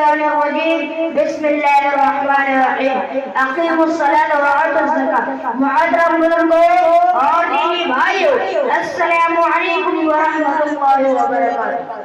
الشيطان الرجيم بسم الله الرحمن الرحیم اقیموا الصلاۃ وآتوا الزکاۃ. محترم بزرگوں اور دینی بھائیوں، السلام علیکم ورحمۃ اللہ وبرکاتہ.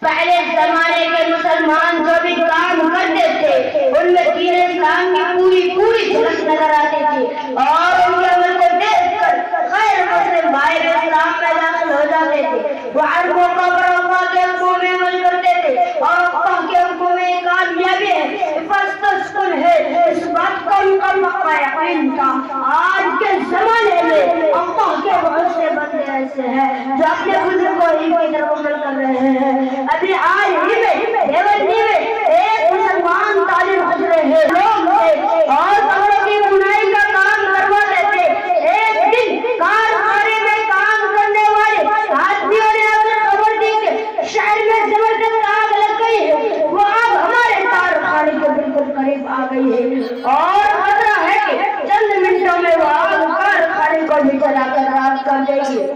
پہلے زمانے کے مسلمان جو بھی کام کرتے تھے ان میں دین اسلام کی پوری جھلک نظر آتی تھی، اور ان کے عمل کو دیکھ کر غیر مسلم بھائی اسلام میں داخل ہو جاتے تھے. وہ ہر موقع پر اللہ کے حکموں میں عمل کرتے تھے، اور اللہ کے حکموں میں کامیابی ہے، حفاظت و سکون ہے، اس بات کو ان کا پکا یقین تھا. آج کے زمانے میں اللہ کے بہت سے بندے ایسے ہیں جو اپنے بزرگوں ہی کی طرف عمل کر رہے ہیں. ابھی آج ہی میں دیوبندی میں ایک مسلمان طالب حضرت ہے، لوگ تھے اور کپڑوں کی بنائی کا کام کرواتے تھے. ایک دن کارخانے میں کام کرنے والے آدمیوں نے اپنے خبر دی کہ شہر میں زبردست آگ لگ گئی ہے. وہ آگ ہمارے کارخانے کے بالکل قریب آ گئی ہے اور خطرہ ہے کہ چند منٹوں میں وہ آگ کارخانے کو بھی جلا کر راکھ کر دے گی.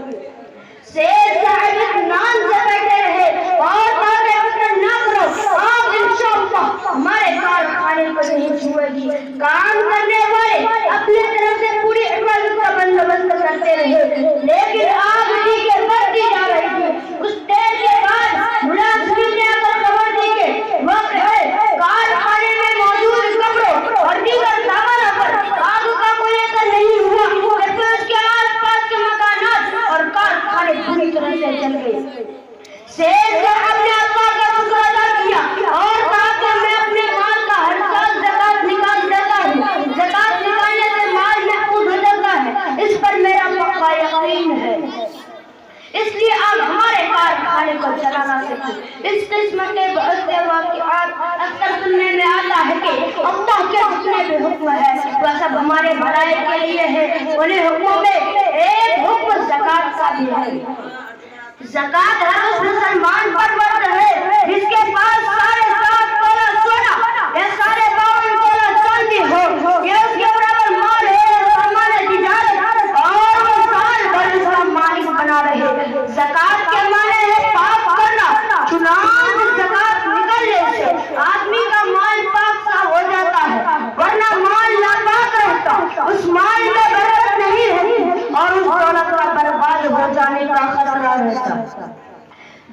شیر صاحب اطمینان سے بیٹھے رہے اور کہا کہ نہ کرو، آگ انشاءاللہ ہمارے کارخانے کو نہیں چھوئے گی. کام کرنے والے اپنے طرف سے پوری حفاظت کا بندوبست کرتے رہے، لیکن آگ کے بڑھتی جا رہی تھی. کچھ دیر کے بعد ملازمین نے اگر خبر دی کہ وقت ہے کارخانے میں موجود کپڑوں اور دیگر سامانوں پر آگ کا کوئی اثر نہیں ہوا، جبکہ اس کے آس پاس کے مکانات اور کارخانے پوری طرح سے جل گئے. شیر صاحب نے اللہ کا شکر ادا کیا اور کہا کہ میں اپنے مال کا ہر سال زکات نکال دیتا ہوں. زکات نکالنے سے مال محفوظ ہو جاتا ہے، اس پر میرا پکا یقین ہے. اس لیے آپ ہمارے کارخانے کو چلا نہ سکتے. اس قسم کے بہت سے واقعات اکثر سننے میں آتا ہے کہ اللہ کے جتنے بھی حکم ہے وہ سب ہمارے بھلائی کے لیے ہے. انہیں حکموں میں ایک حکم زکات کا بھی ہے. زکات ہر اس مسلمان پر فرض ہے جس کے پاس 7.5 تولہ سونا یا 52 تولہ چاندی ہو، یا اس کے برابر مال ہے، سامان تجارت، اور وہ سال بھر اس کا مالک بنا رہے. زکات کے معنی ہے پاک کرنا. چنانچہ زکات نکلنے سے آدمی کا مال پاک صاف ہو جاتا ہے، ورنہ مال ناپاک رہتا، اس مال میں برکت نہیں رہتی اور اس دولت کا برباد ہو جانے کا خطرہ رہتا.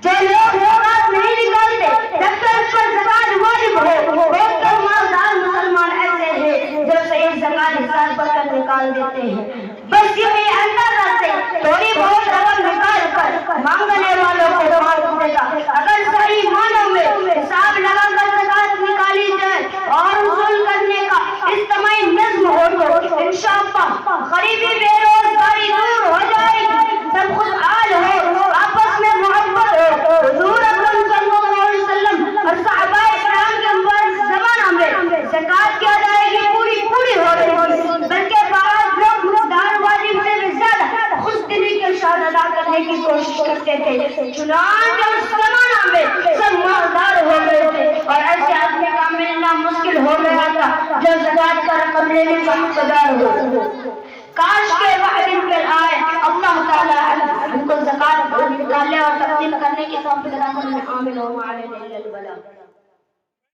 جو لوگ زکات نہیں نکالتے جب تک اس پر زکات واجب ہو، بہت کم مالدار مسلمان ایسے ہیں جو صحیح زکات حساب پر کر نکال دیتے ہیں. بس یہی اندازہ سے تھوڑی بہت رقم نکال کر مانگنے والوں کو معلوم دے گا. اگر صحیح معنوں میں حساب لگا کر زکات نکالی جائے اور وصول کرنے کا اجتماعی نظم ہو تو انشاءاللہ غریبی بے روزگاری دور ہو جائے گی، سب خوشحال ہو، آپس میں محبت ہو. حضور اکرم صلی اللہ علیہ وسلم اور صحابہ کرام کے مبارک زمانہ میں زکات کی ادائیگی پوری ہو رہی تھی، بلکہ بعض لوگ مقدار واجب سے بھی زیادہ خوش دلی کے ساتھ ادا کرنے کی کوشش کرتے تھے. چنانچہ اس زمانہ میں سب مالدار ہو گئے تھے اور ایسے آدمی کا ملنا مشکل ہو گیا تھا جو زکات کا رقم لینے کا حقدار ہو. کاش کے وہ دن پھر آئے. اللہ تعالی ہم کو زکات نکالنے اور تقسیم کرنے کی توفیق عطا فرمائے. آمین و ما علینا الا البلاغ.